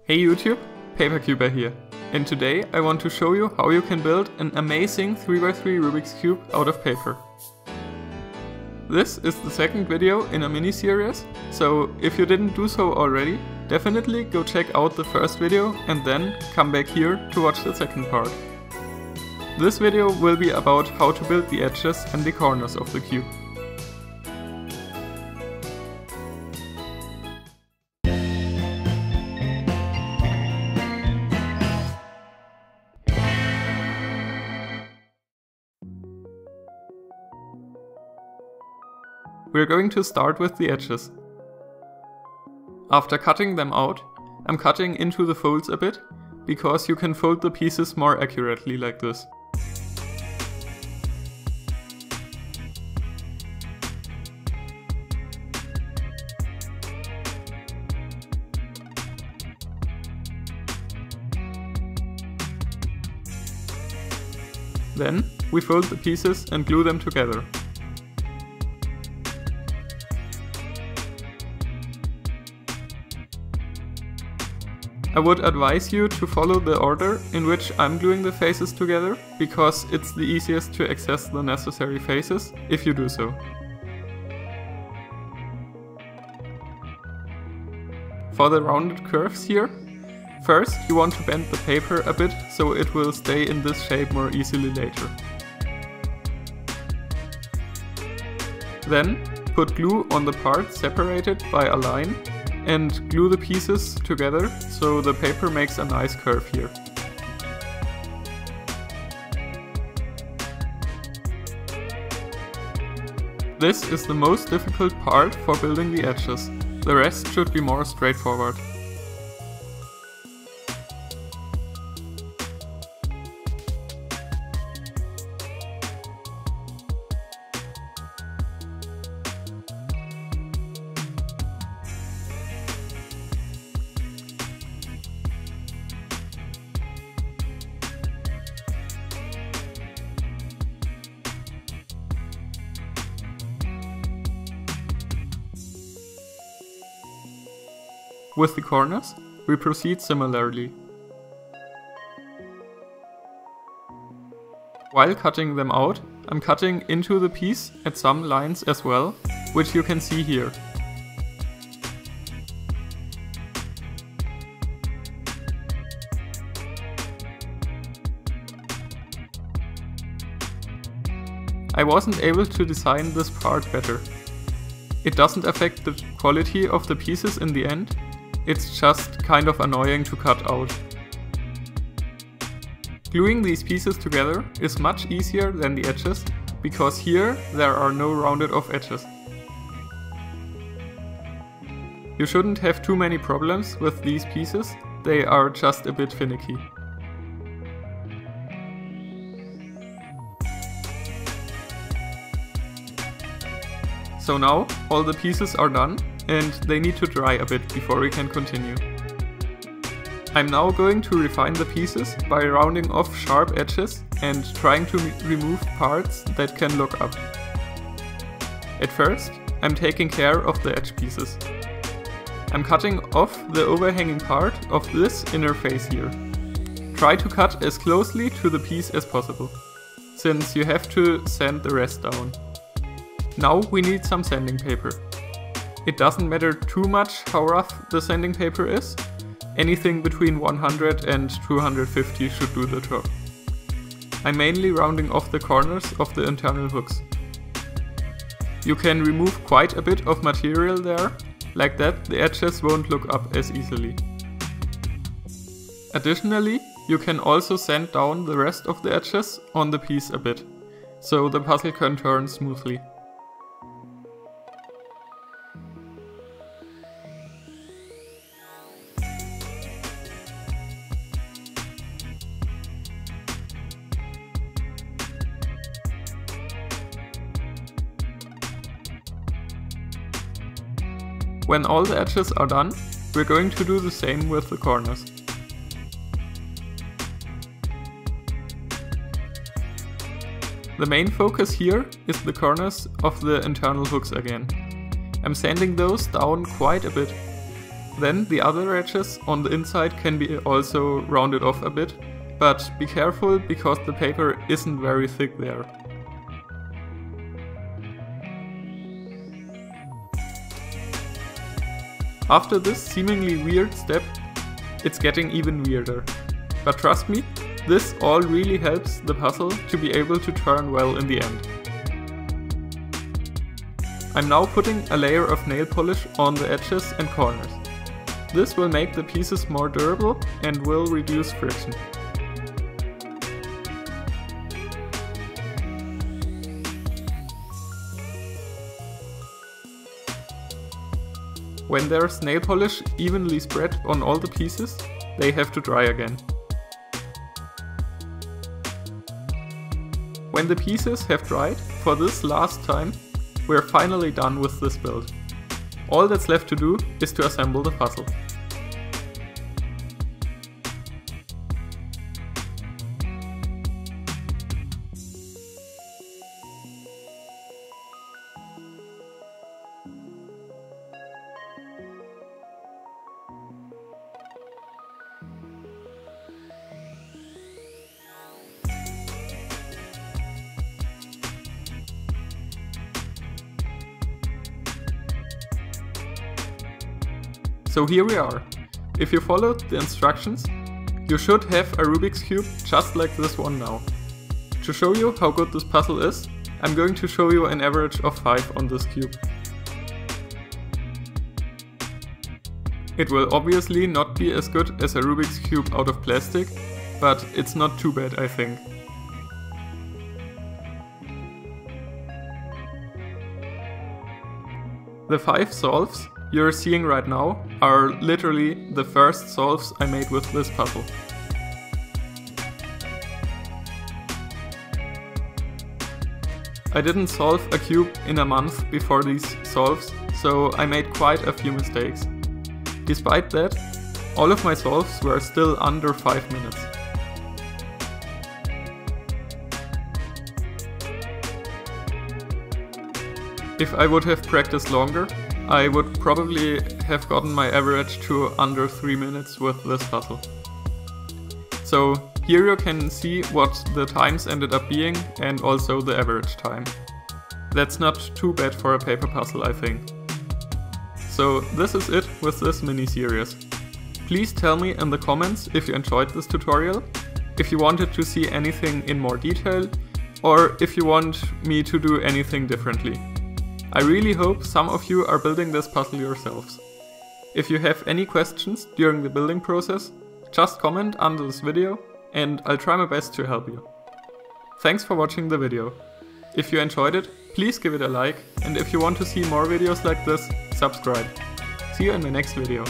Hey YouTube, Papercuber here, and today I want to show you how you can build an amazing 3x3 Rubik's Cube out of paper. This is the second video in a mini-series, so if you didn't do so already, definitely go check out the first video and then come back here to watch the second part. This video will be about how to build the edges and the corners of the cube. We're going to start with the edges. After cutting them out, I'm cutting into the folds a bit, because you can fold the pieces more accurately like this. Then we fold the pieces and glue them together. I would advise you to follow the order in which I'm gluing the faces together, because it's the easiest to access the necessary faces if you do so. For the rounded curves here, first you want to bend the paper a bit so it will stay in this shape more easily later. Then put glue on the part separated by a line and glue the pieces together so the paper makes a nice curve here. This is the most difficult part for building the edges. The rest should be more straightforward. With the corners, we proceed similarly. While cutting them out, I'm cutting into the piece at some lines as well, which you can see here. I wasn't able to design this part better. It doesn't affect the quality of the pieces in the end. It's just kind of annoying to cut out. Gluing these pieces together is much easier than the edges, because here there are no rounded off edges. You shouldn't have too many problems with these pieces, they are just a bit finicky. So now all the pieces are done and they need to dry a bit before we can continue. I'm now going to refine the pieces by rounding off sharp edges and trying to remove parts that can look up. At first, I'm taking care of the edge pieces. I'm cutting off the overhanging part of this inner face here. Try to cut as closely to the piece as possible, since you have to sand the rest down. Now we need some sanding paper. It doesn't matter too much how rough the sanding paper is. Anything between 100 and 250 should do the job. I'm mainly rounding off the corners of the internal hooks. You can remove quite a bit of material there, like that the edges won't look up as easily. Additionally, you can also sand down the rest of the edges on the piece a bit, so the puzzle can turn smoothly. When all the edges are done, we're going to do the same with the corners. The main focus here is the corners of the internal hooks again. I'm sanding those down quite a bit. Then the other edges on the inside can be also rounded off a bit, but be careful because the paper isn't very thick there. After this seemingly weird step, it's getting even weirder. But trust me, this all really helps the puzzle to be able to turn well in the end. I'm now putting a layer of nail polish on the edges and corners. This will make the pieces more durable and will reduce friction. When there's nail polish evenly spread on all the pieces, they have to dry again. When the pieces have dried for this last time, we're finally done with this build. All that's left to do is to assemble the puzzle. So here we are. If you followed the instructions, you should have a Rubik's Cube just like this one now. To show you how good this puzzle is, I'm going to show you an average of 5 on this cube. It will obviously not be as good as a Rubik's Cube out of plastic, but it's not too bad, I think. The 5 solves you're seeing right now are literally the first solves I made with this puzzle. I didn't solve a cube in a month before these solves, so I made quite a few mistakes. Despite that, all of my solves were still under 5 minutes. If I would have practiced longer, I would probably have gotten my average to under 3 minutes with this puzzle. So here you can see what the times ended up being and also the average time. That's not too bad for a paper puzzle, I think. So this is it with this mini-series. Please tell me in the comments if you enjoyed this tutorial, if you wanted to see anything in more detail, or if you want me to do anything differently. I really hope some of you are building this puzzle yourselves. If you have any questions during the building process, just comment under this video and I'll try my best to help you. Thanks for watching the video. If you enjoyed it, please give it a like, and if you want to see more videos like this, subscribe. See you in the next video.